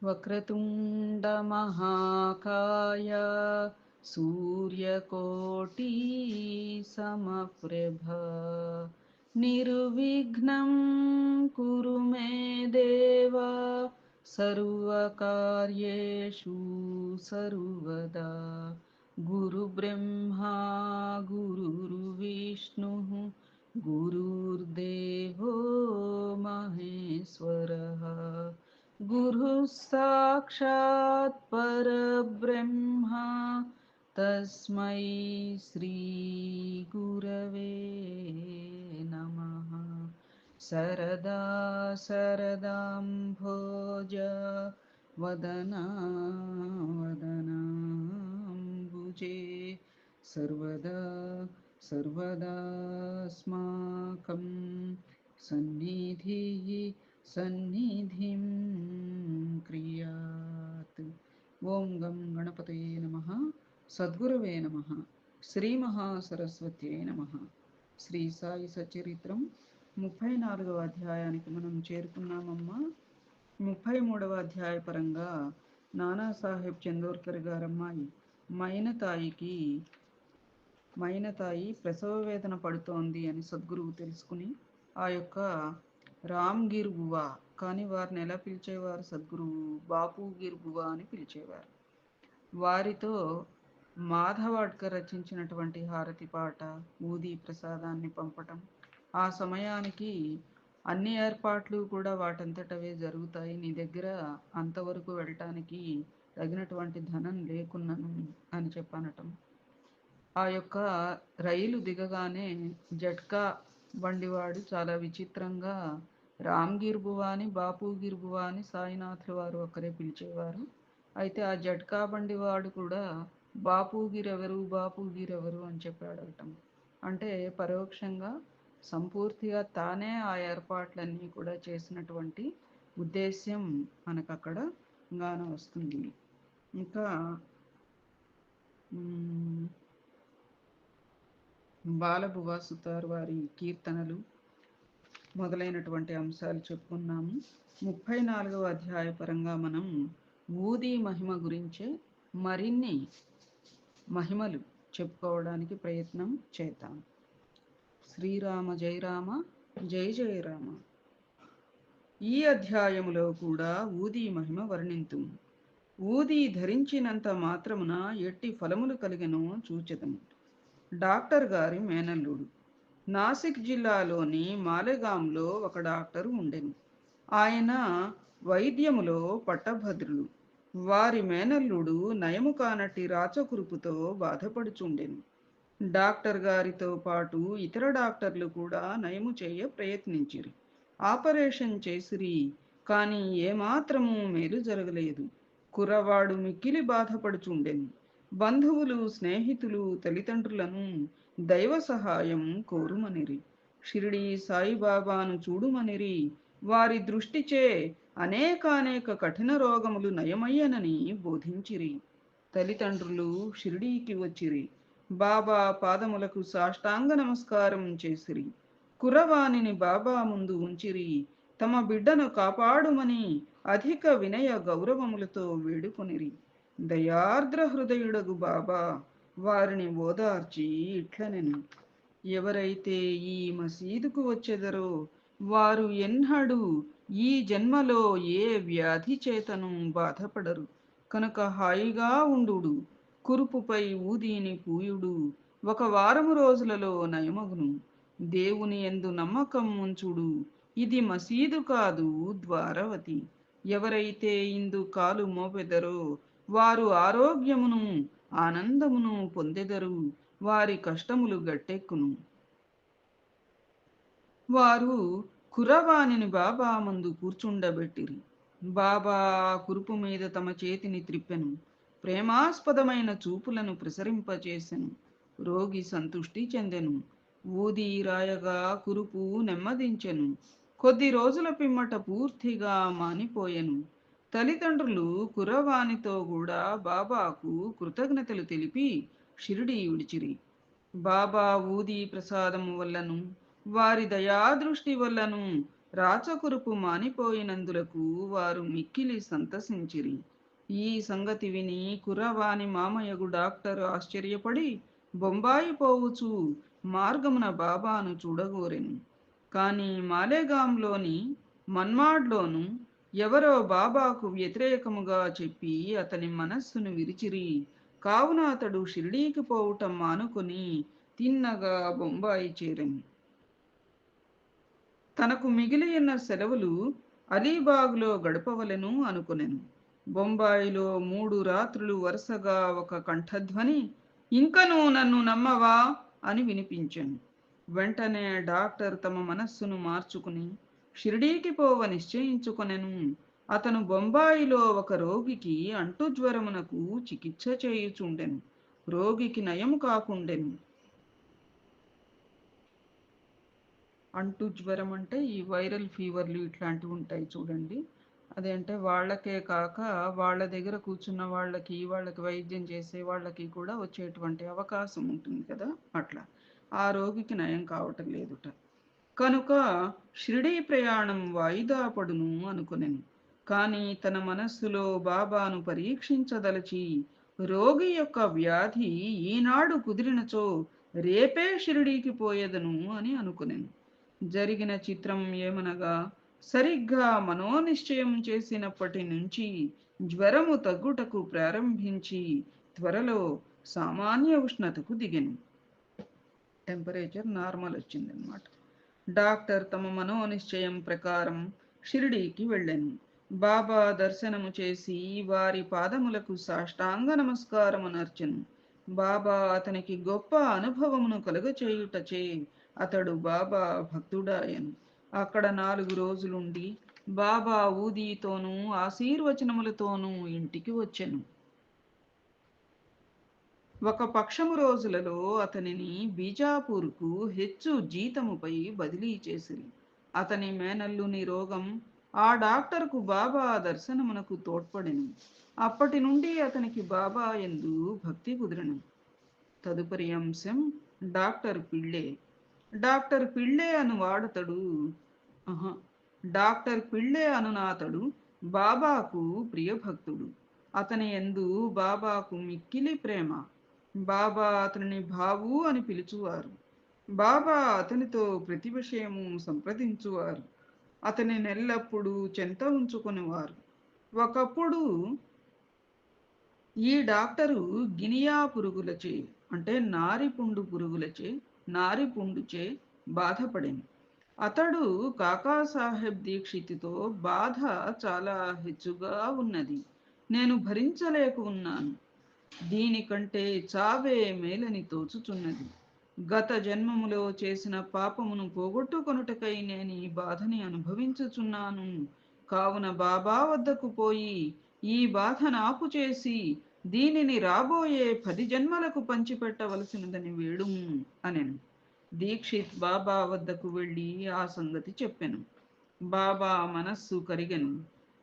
వక్రతుండ మహాకాయ సూర్యకోటి సమప్రభ నిర్విఘ్నం కురు మే దేవ సర్వకార్యేషు సర్వదా గురుబ్రహ్మా గురుర్విష్ణుః గురుర్దేవో మహేశ్వరః गुरुः साक्षात् परब्रह्म तस्मै श्रीगुरवे नमः। सरदा सरदाम्भोज वदना वदनाम्बुजे सर्वदा सर्वदास्माकं सन्निधिः సన్నిధిం క్రియాత్. ఓం గం గణపతయే నమః. సద్గురవే నమః. శ్రీ మహాసరస్వత్యై నమః. శ్రీ సాయి సచరిత్రం 34వ అధ్యాయానికి మనం చేరుకున్నామమ్మా. 33వ అధ్యాయ పరంగా నానాసాహెబ్ చందోర్కర్ గారమ్మాయి మైనతాయి ప్రసవ వేదన పడుతోంది అని సద్గురువు తెలుసుకుని ఆ యొక్క రామ్గిర్ బువా, కానీ వారిని ఎలా పిలిచేవారు? సద్గురువు బాపుగిర్ బువా అని పిలిచేవారు. వారితో మాధవాడ్కర్ రచించినటువంటి హారతి పాట, ఊదీ ప్రసాదాన్ని పంపటం, ఆ సమయానికి అన్ని ఏర్పాట్లు కూడా వాటంతటవే జరుగుతాయి, నీ దగ్గర అంతవరకు వెళ్ళటానికి తగినటువంటి ధనం లేకున్నను అని చెప్పనటం. ఆ యొక్క రైలు దిగగానే జట్కా బండివాడు చాలా విచిత్రంగా రామ్గిర్ బువా అని, బాపుగిర్ బువా అని సాయినాథుల వారు ఒకరే పిలిచేవారు. అయితే ఆ జట్కా బండి వాడు కూడా బాపుగిర్ ఎవరు అని చెప్పాడటం. అంటే పరోక్షంగా సంపూర్తిగా తానే ఆ ఏర్పాట్లన్నీ కూడా చేసినటువంటి ఉద్దేశ్యం మనకు అక్కడ గాన వస్తుంది. ఇంకా బాలబువా సుతార్ వారి కీర్తనలు మొదలైనటువంటి అంశాలు చెప్పుకున్నాము. 34వ అధ్యాయ పరంగా మనం ఊదీ మహిమ గురించే మరిన్ని మహిమలు చెప్పుకోవడానికి ప్రయత్నం చేద్దాం. శ్రీరామ జయ రామ జయ జయ రామ. ఈ అధ్యాయములో కూడా ఊదీ మహిమ వర్ణింతు. ఊదీ ధరించినంత మాత్రమున ఎట్టి ఫలములు కలిగెనో చూచెదము. డాక్టర్ గారి మేనల్లుడు. నాసిక్ జిల్లాలోని మాలెగాంలో ఒక డాక్టరు ఉండెను. ఆయన వైద్యములో పట్టభద్రులు. వారి మేనల్లుడు నయము కానట్టి రాచకురుపుతో బాధపడుచుండెను. డాక్టర్ గారితో పాటు ఇతర డాక్టర్లు కూడా నయము చేయ ప్రయత్నించిరి. ఆపరేషన్ చేసిరి, కానీ ఏమాత్రము మేలు జరగలేదు. కుర్రవాడు మిక్కిలి బాధపడుచుండెను. బంధువులు, స్నేహితులు, తల్లిదండ్రులను దైవ సహాయం కోరుమనిరి. షిరిడి సాయిబాబాను చూడుమనిరి. వారి దృష్టిచే అనేకానేక కఠిన రోగములు నయమయ్యనని బోధించిరి. తల్లిదండ్రులు షిరిడీకి వచ్చిరి. బాబా పాదములకు సాష్టాంగ నమస్కారం చేసిరి. కుర్రవాణిని బాబా ముందు ఉంచిరి. తమ బిడ్డను కాపాడుమని అధిక వినయ గౌరవములతో వేడుకొనిరి. దయార్ద్ర హృదయుడగు బాబా వారిని ఓదార్చి ఇట్లనెను. ఎవరైతే ఈ మసీదుకు వచ్చెదరో వారు ఎన్నడూ ఈ జన్మలో ఏ వ్యాధి చేతను బాధపడరు. కనుక హాయిగా ఉండుడు. కురుపుపై ఊదీని పూయుడు. 1 వారము రోజులలో నయమగును. దేవుని యందు నమ్మకం ఉంచుడు. ఇది మసీదు కాదు, ద్వారవతి. ఎవరైతే ఇందు కాలు మోపెదరో వారు ఆరోగ్యమును ఆనందమును పొందెదరు. వారి కష్టములు గట్టెక్కును. వారు కుర్రవాణిని బాబా ముందు కూర్చుండబెట్టిరి. బాబా కురుపు మీద తమ చేతిని త్రిప్పెను. ప్రేమాస్పదమైన చూపులను ప్రసరింపచేసెను. రోగి సంతుష్టి చెందెను. ఊది రాయగా కురుపు నెమ్మదించెను. కొద్ది రోజుల పిమ్మట పూర్తిగా మానిపోయెను. తల్లిదండ్రులు కుర్రవానితో కూడా బాబాకు కృతజ్ఞతలు తెలిపి షిరిడీ విడిచిరి. బాబా ఊదీ ప్రసాదము వల్లను వారి దయాదృష్టి వల్లను రాచకురుపు మానిపోయినందులకు వారు మిక్కిలి సంతసించిరి. ఈ సంగతి విని కుర్రవాని మామయ్యగు డాక్టర్ ఆశ్చర్యపడి బొంబాయి పోవుచు మార్గమున బాబాను చూడగోరెను. కాని మాలేగాంలోని మన్మాడ్లోను ఎవరో బాబాకు వ్యతిరేకముగా చెప్పి అతని మనస్సును విరిచిరి. కావున అతడు షిరిడీకి పోవటం మానుకొని తిన్నగా బొంబాయి చేరెను. తనకు మిగిలిన సెలవులు అలీబాగ్లో గడపవలెను అనుకొనెను. బొంబాయిలో 3 రాత్రులు వరుసగా ఒక కంఠధ్వని ఇంకనూ నన్ను నమ్మవా అని వినిపించెను. వెంటనే డాక్టర్ తమ మనస్సును మార్చుకుని షిరిడీకి పోవ నిశ్చయించుకొనెను. అతను బొంబాయిలో ఒక రోగికి అంటుజ్వరమునకు చికిత్స చేయుచుండెను. రోగికి నయము కాకుండెను. అంటు జ్వరం అంటే ఈ వైరల్ ఫీవర్లు ఇట్లాంటివి ఉంటాయి చూడండి. అదంటే వాళ్ళకే కాక వాళ్ళ దగ్గర కూర్చున్న వాళ్ళకి వైద్యం చేసే వాళ్ళకి కూడా వచ్చేటువంటి అవకాశం ఉంటుంది కదా, అట్లా ఆ రోగికి నయం కావటం లేదుట. కనుక షిరిడీ ప్రయాణం వాయిదా పడును అనుకునేను. కానీ తన మనస్సులో బాబాను పరీక్షించదలచి రోగి యొక్క వ్యాధి ఈనాడు కుదిరినచో రేపే షిరిడీకి పోయేదను అని అనుకునేను. జరిగిన చిత్రం ఏమనగా సరిగ్గా మనోనిశ్చయం చేసినప్పటి నుంచి జ్వరము తగ్గుటకు ప్రారంభించి త్వరలో సామాన్య ఉష్ణతకు దిగెను. టెంపరేచర్ నార్మల్ వచ్చిందనమాట. డాక్టర్ తమ మనోనిశ్చయం ప్రకారం షిరిడీకి వెళ్ళాను. బాబా దర్శనము చేసి వారి పాదములకు సాష్టాంగ నమస్కారమునర్చెను. బాబా అతనికి గొప్ప అనుభవమును కలుగచేయుటచే అతడు బాబా భక్తుడాయను. అక్కడ 4 రోజులుండి బాబా ఊదీతోనూ ఆశీర్వచనములతోనూ ఇంటికి వచ్చెను. ఒక పక్షము రోజులలో అతనిని బీజాపూర్కు హెచ్చు జీతముపై బదిలీ చేసిరి. అతని మేనల్లుని రోగం ఆ డాక్టర్కు బాబా దర్శనమునకు తోడ్పడెను. అప్పటి నుండి అతనికి బాబా యందు భక్తి కుదిరెను. తదుపరి అంశం డాక్టర్ పిళ్ళే. డాక్టర్ పిళ్ళే అను వాడతడు డాక్టర్ పిళ్ళే అనునాతడు బాబాకు ప్రియభక్తుడు. అతని యందు బాబాకు మిక్కిలి ప్రేమ. బాబా అతనిని బాబు అని పిలుచువారు. బాబా అతనితో ప్రతి విషయము సంప్రదించువారు. అతని నెల్లప్పుడూ చెంత ఉంచుకునేవారు. ఒకప్పుడు ఈ డాక్టరు గినియా పురుగులచే అంటే నారిపుండు పురుగులచే నారిపుండుచే బాధపడింది. అతడు కాకాసాహెబ్ దీక్షిత్తో బాధ చాలా హెచ్చుగా ఉన్నది. నేను భరించలేక ఉన్నాను. దీనికంటే చావే మేలని తోచుచున్నది. గత జన్మములో చేసిన పాపమును పోగొట్టుకొనుటకై నేను ఈ బాధని అనుభవించుచున్నాను. కావున బాబా వద్దకు పోయి ఈ బాధ నాపు చేసి దీనిని రాబోయే 10 జన్మలకు పంచిపెట్టవలసినదని వేడుము అనెను. దీక్షిత్ బాబా వద్దకు వెళ్ళి ఆ సంగతి చెప్పెను. బాబా మనస్సు కరిగెను.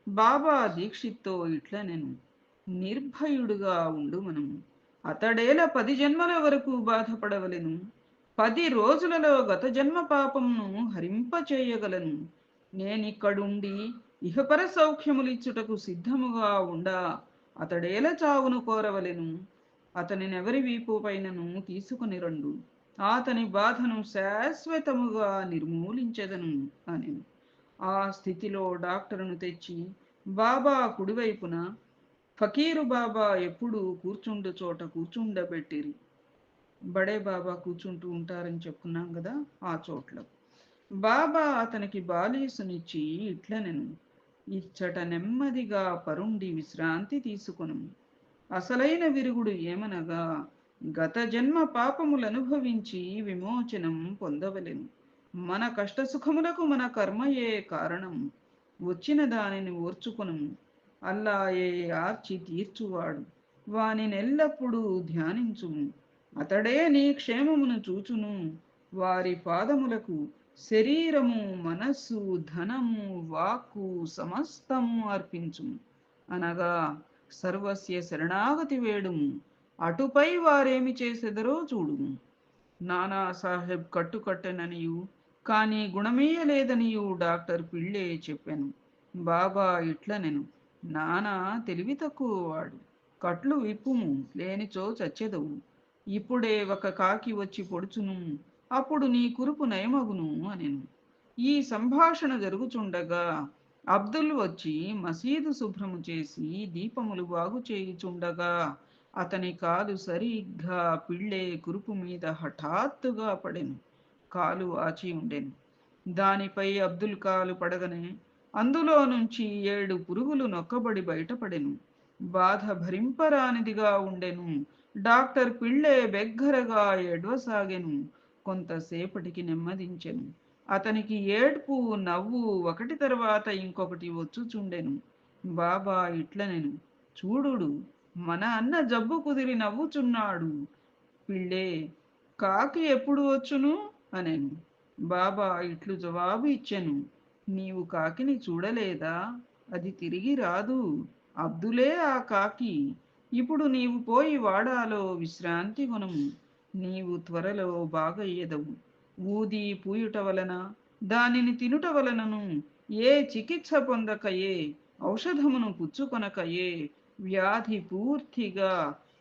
బాబా దీక్షిత్తో ఇట్లనెను, నిర్భయుడుగా ఉండు మనము. అతడేల 10 జన్మల వరకు బాధపడవలెను. 10 రోజులలో గత జన్మ పాపమును హరింపచేయగలను. నేనిక్కడుండి ఇహపర సౌఖ్యములిచ్చుటకు సిద్ధముగా ఉండా అతడేల చావును కోరవలెను. అతనినెవరి వీపు పైనను తీసుకుని రండు. అతని బాధను శాశ్వతముగా నిర్మూలించెదను అని. ఆ స్థితిలో డాక్టరును తెచ్చి బాబా కుడివైపున, ఫకీరు బాబా ఎప్పుడు కూర్చుండు చోట కూర్చుండబెట్టిరి. బడే బాబా కూర్చుంటూ ఉంటారని చెప్పుకున్నాం కదా, ఆ చోట్ల బాబా అతనికి బాలీసునిచ్చి ఇట్లనెను, ఇచ్చట నెమ్మదిగా పరుండి విశ్రాంతి తీసుకొను. అసలైన విరుగుడు ఏమనగా గత జన్మ పాపములు అనుభవించి విమోచనం పొందవలెను. మన కష్టసుఖములకు మన కర్మయే కారణం. వచ్చిన దానిని ఓర్చుకొను. అల్లాయే ఆర్చి తీర్చువాడు. వానినెల్లప్పుడూ ధ్యానించుము. అతడే నీ క్షేమమును చూచును. వారి పాదములకు శరీరము, మనస్సు, ధనము, వాక్కు సమస్తము అర్పించుము. అనగా సర్వస్య శరణాగతి వేడుము. అటుపై వారేమి చేసెదరో చూడుము. నానాసాహెబ్ కట్టుకట్టెననియు కానీ గుణమేయలేదనియు డాక్టర్ పిళ్ళే చెప్పాను. బాబా ఇట్లనెను, నానా తెలివి తక్కువవాడు. కట్లు విప్పుము, లేనిచో చచ్చెదవు. ఇప్పుడే ఒక కాకి వచ్చి పొడుచును, అప్పుడు నీ కురుపు నయమగును అనెను. ఈ సంభాషణ జరుగుచుండగా అబ్దుల్ వచ్చి మసీదు శుభ్రము చేసి దీపములు బాగు చేయుచుండగా అతని కాలు సరిగ్గా పిళ్ళే కురుపు మీద హఠాత్తుగా పడెను. కాలు ఆచి ఉండెను. దానిపై అబ్దుల్ కాలు పడగనే అందులో నుంచి 7 పురుగులు నొక్కబడి బయటపడెను. బాధ భరింపరానిదిగా ఉండెను. డాక్టర్ పిళ్ళే బెగ్గరగా ఎడవసాగెను. కొంతసేపటికి నెమ్మదించెను. అతనికి ఏడ్పు నవ్వు ఒకటి తర్వాత ఇంకొకటి వచ్చుచుండెను. బాబా ఇట్లనెను, చూడుడు, మన అన్న జబ్బు కుదిరి నవ్వుచున్నాడు. పిళ్ళే, కాకి ఎప్పుడు వచ్చును అనెను. బాబా ఇట్లు జవాబు ఇచ్చెను, నీవు కాకిని చూడలేదా? అది తిరిగి రాదు. అబ్దులే ఆ కాకి. ఇప్పుడు నీవు పోయి వాడాలో విశ్రాంతి కొనము. నీవు త్వరలో బాగయ్యెదవు. ఊది పూయుట వలన, దానిని తినుట వలనను, ఏ చికిత్స పొందకయే, ఔషధమును పుచ్చుకొనకయే వ్యాధి పూర్తిగా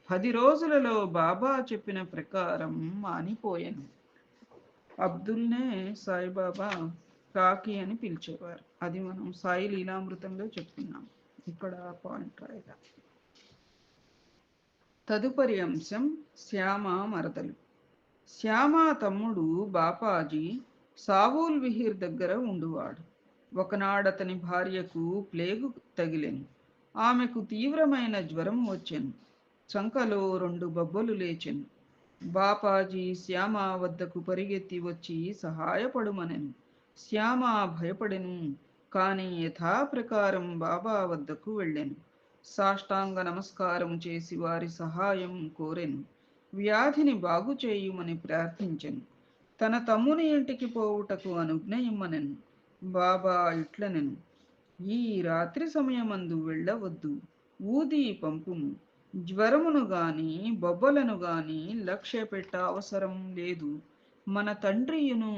10 రోజులలో బాబా చెప్పిన ప్రకారం మానిపోయాను. అబ్దుల్నే సాయిబాబా కాకి అని పిలిచేవారు. అది మనం సాయి లీలామృతంలో చెప్పుకున్నాం. ఇక్కడ పాయింట్ రాయగా. తదుపరి అంశం శ్యామ మరదలు. శ్యామ తమ్ముడు బాపాజీ సావూల్ విహిర్ దగ్గర ఉండువాడు. ఒకనాడతని భార్యకు ప్లేగు తగిలెను. ఆమెకు తీవ్రమైన జ్వరం వచ్చెను. చంకలో 2 బొబ్బలు లేచెను. బాపాజీ శ్యామ వద్దకు పరిగెత్తి వచ్చి సహాయపడుమనెను. శ్యామ భయపడెను. కాని యథాప్రకారం బాబా వద్దకు వెళ్ళెను. సాష్టాంగ నమస్కారం చేసి వారి సహాయం కోరెను. వ్యాధిని బాగు చేయుమని ప్రార్థించెను. తన తమ్ముని ఇంటికి పోవుటకు అనుజ్ఞ ఇమ్మనెను. బాబా ఇట్లనెను, ఈ రాత్రి సమయమందు వెళ్ళవద్దు. ఊది పంపుము. జ్వరమును గాని బొబ్బలను గాని లక్ష్య పెట్ట అవసరం లేదు. మన తండ్రియును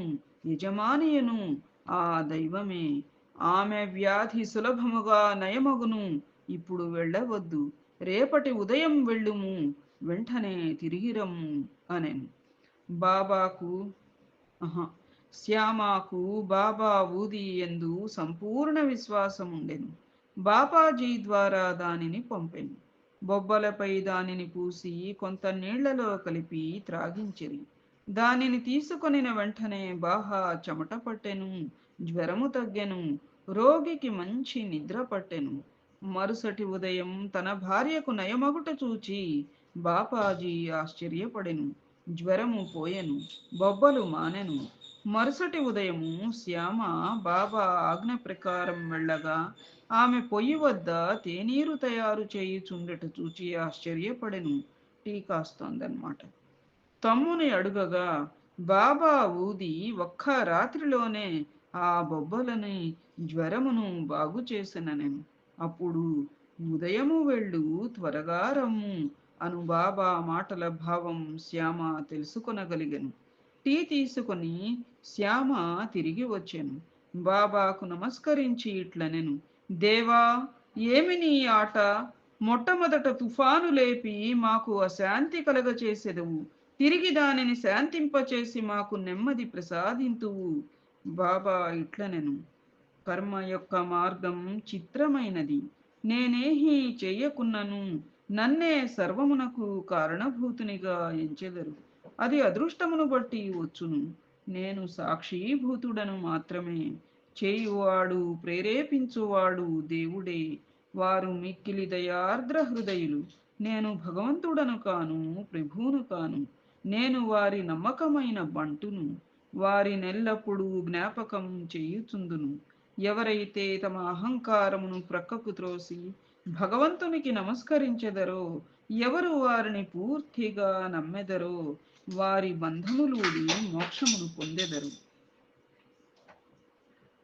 యజమానియును ఆ దైవమే. ఆమె వ్యాధి సులభముగా నయమగును. ఇప్పుడు వెళ్ళవద్దు. రేపటి ఉదయం వెళ్ళుము. వెంటనే తిరిగిరమ్ము అనెను. బాబాకు ఆహా శ్యామాకు బాబా ఊది ఎందు సంపూర్ణ విశ్వాసం ఉండెను. బాపాజీ ద్వారా దానిని పంపెను. బొబ్బలపై దానిని పూసి కొంత నీళ్లలో కలిపి త్రాగించిరి. దానిని తీసుకొనిన వెంటనే బాహా చెమట పట్టెను. జ్వరము తగ్గెను. రోగికి మంచి నిద్ర పట్టెను. మరుసటి ఉదయం తన భార్యకు నయమగుట చూచి బాపాజీ ఆశ్చర్యపడెను. జ్వరము పోయెను. బొబ్బలు మానెను. మరుసటి ఉదయము శ్యామ బాబా ఆజ్ఞ ప్రకారం వెళ్ళగా ఆమె పొయ్యి వద్ద తేనీరు తయారు చేయుచుండట చూచి ఆశ్చర్యపడెను. టీ కాస్తోందన్నమాట. తమ్ముని అడుగగా బాబా ఊది ఒక్క రాత్రిలోనే ఆ బొబ్బలని జ్వరమును బాగు చేసిననెను. అప్పుడు ఉదయము వెళ్ళు, త్వరగా రమ్ము అను బాబా మాటల భావం శ్యామ తెలుసుకొనగలిగెను. టీ తీసుకొని శ్యామ తిరిగి వచ్చెను. బాబాకు నమస్కరించి ఇట్లనెను, దేవా, ఏమి నీ ఆట? మొట్టమొదట తుఫాను లేపి మాకు అశాంతి కలగచేసెదవు. తిరిగి దానిని శాంతింపచేసి మాకు నెమ్మది ప్రసాదింతువు. బాబా ఇట్లనెను, కర్మ యొక్క మార్గం చిత్రమైనది. నేనేహీ చెయ్యకున్నను నన్నే సర్వమునకు కారణభూతునిగా ఎంచెదరు. అది అదృష్టమును బట్టి వచ్చును. నేను సాక్షీభూతుడను మాత్రమే. చేయువాడు ప్రేరేపించువాడు దేవుడే. వారు మిక్కిలి దయార్ద్ర హృదయులు. నేను భగవంతుడను కాను, ప్రభువును కాను. నేను వారి నమ్మకమైన బంటును. వారినెల్లప్పుడూ జ్ఞాపకం చేయుచుందును. ఎవరైతే తమ అహంకారమును ప్రక్కకు త్రోసి భగవంతునికి నమస్కరించెదరో, ఎవరు వారిని పూర్తిగా నమ్మెదరో, వారి బంధములూడి మోక్షమును పొందెదరు.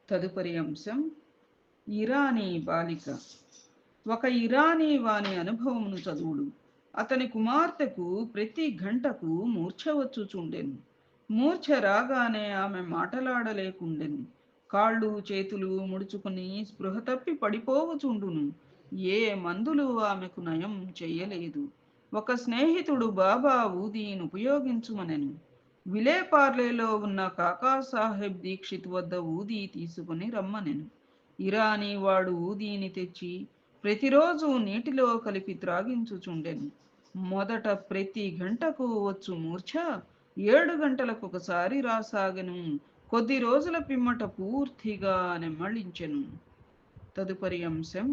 తదుపరి అంశం ఇరానీ బాలిక. ఒక ఇరానీ వాని అనుభవమును చదువుడు. అతని కుమార్తెకు ప్రతి గంటకు మూర్ఛ వచ్చుచుండెను. మూర్ఛ రాగానే ఆమె మాటలాడలేకుండెను. కాళ్ళు చేతులు ముడుచుకుని స్పృహ తప్పి పడిపోవచుండును. ఏ మందులు ఆమెకు నయం చెయ్యలేదు. ఒక స్నేహితుడు బాబా ఊదీని ఉపయోగించుమనెను. విలేపార్లేలో ఉన్న కాకాసాహెబ్ దీక్షిత్ వద్ద ఊదీ తీసుకుని రమ్మనెను. ఇరానీ వాడు ఊదీని తెచ్చి ప్రతిరోజు నీటిలో కలిపి త్రాగించుచుండెను. మొదట ప్రతి గంటకు వచ్చు మూర్ఛ 7 గంటలకు ఒకసారి రాసాగెను. కొద్ది రోజుల పిమ్మట పూర్తిగా నెమ్మళించెను. తదుపరి అంశం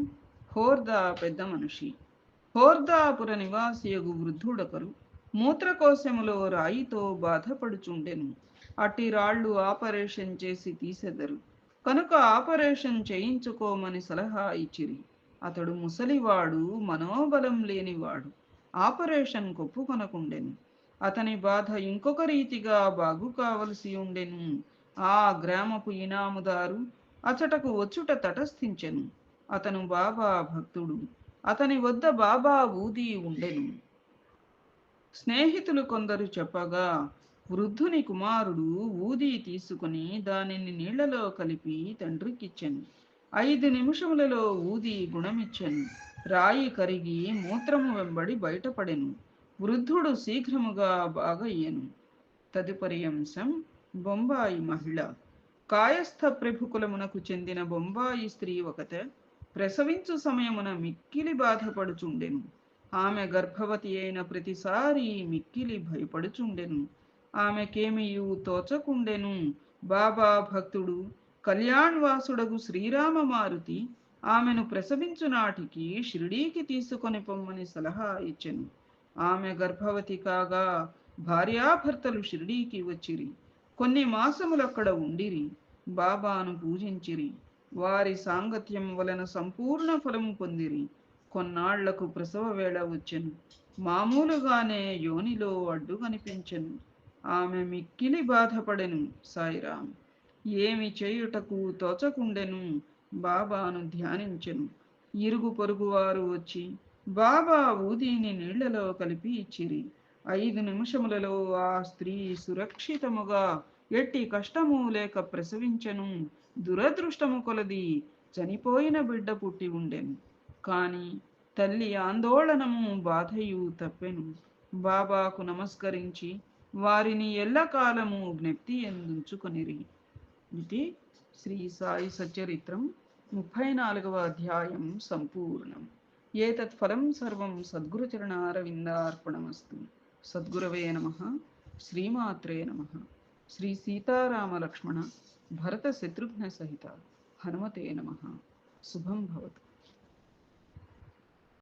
హోర్దా పెద్ద మనిషి. హోర్దాపుర నివాసియగు వృద్ధుడొకరు మూత్రకోశములో రాయితో బాధపడుచుండెను. అట్టి రాళ్ళు ఆపరేషన్ చేసి తీసెదరు కనుక ఆపరేషన్ చేయించుకోమని సలహా ఇచ్చిరి. అతడు ముసలివాడు, మనోబలం లేనివాడు. ఆపరేషన్ కొప్పుకొనకుండెను. అతని బాధ ఇంకొక రీతిగా బాగు కావలసి ఉండెను. ఆ గ్రామపు ఇనాముదారు అచటకు వచ్చుట తటస్థించెను. అతను బాబా భక్తుడు. అతని వద్ద బాబా ఊది ఉండెను. స్నేహితులు కొందరు చెప్పగా వృద్ధుని కుమారుడు ఊది తీసుకుని దానిని నీళ్లలో కలిపి తండ్రికిచ్చెను. 5 నిమిషములలో ఊది గుణమిచ్చెను. రాయి కరిగి మూత్రము వెంబడి బయటపడెను. వృద్ధుడు శీఘ్రముగా బాగయ్యెను. తదుపరి అంశం బొంబాయి మహిళ. కాయస్థ ప్రభుకులమునకు చెందిన బొంబాయి స్త్రీ ఒకత ప్రసవించు సమయమున మిక్కిలి బాధపడుచుండెను. ఆమె గర్భవతి అయిన ప్రతిసారి మిక్కిలి భయపడుచుండెను. ఆమెకేమియు తోచకుండెను. బాబా భక్తుడు కళ్యాణ్వాసుడగు శ్రీరామ మారుతి ఆమెను ప్రసవించు నాటికి షిరిడీకి తీసుకొని పొమ్మని సలహా ఇచ్చెను. ఆమె గర్భవతి కాగా భార్యాభర్తలు షిరిడీకి వచ్చిరి. కొన్ని మాసములక్కడ ఉండిరి. బాబాను పూజించిరి. వారి సాంగత్యం వలన సంపూర్ణ ఫలము పొందిరి. కొన్నాళ్లకు ప్రసవ వేళ వచ్చెను. మామూలుగానే యోనిలో అడ్డు కనిపించెను. ఆమె మిక్కిలి బాధపడెను. సాయిరాం. ఏమి చేయుటకు తోచకుండెను. బాబాను ధ్యానించెను. ఇరుగు పొరుగు వారు వచ్చి బాబా ఊదీని నీళ్లలో కలిపి ఇచ్చిరి. 5 నిమిషములలో ఆ స్త్రీ సురక్షితముగా ఎట్టి కష్టము లేక ప్రసవించెను. దురదృష్టము కొలది చనిపోయిన బిడ్డ పుట్టి ఉండెను. కాని తల్లి ఆందోళనము బాధయు తప్పెను. బాబాకు నమస్కరించి వారిని ఎల్లకాలము జ్ఞప్తి ఎందుంచుకొనిరి. ఇది శ్రీ సాయి సచ్చరిత్రం 34వ అధ్యాయం సంపూర్ణం. ఏతత్ ఫలం సర్వం సద్గురుచరణారవిందార్పణమస్తు. సద్గురవే నమః. శ్రీమాత్రే నమః. శ్రీ సీతారామ లక్ష్మణ భరత శత్రుఘ్న సహిత హనుమతే నమః. శుభం భవతు.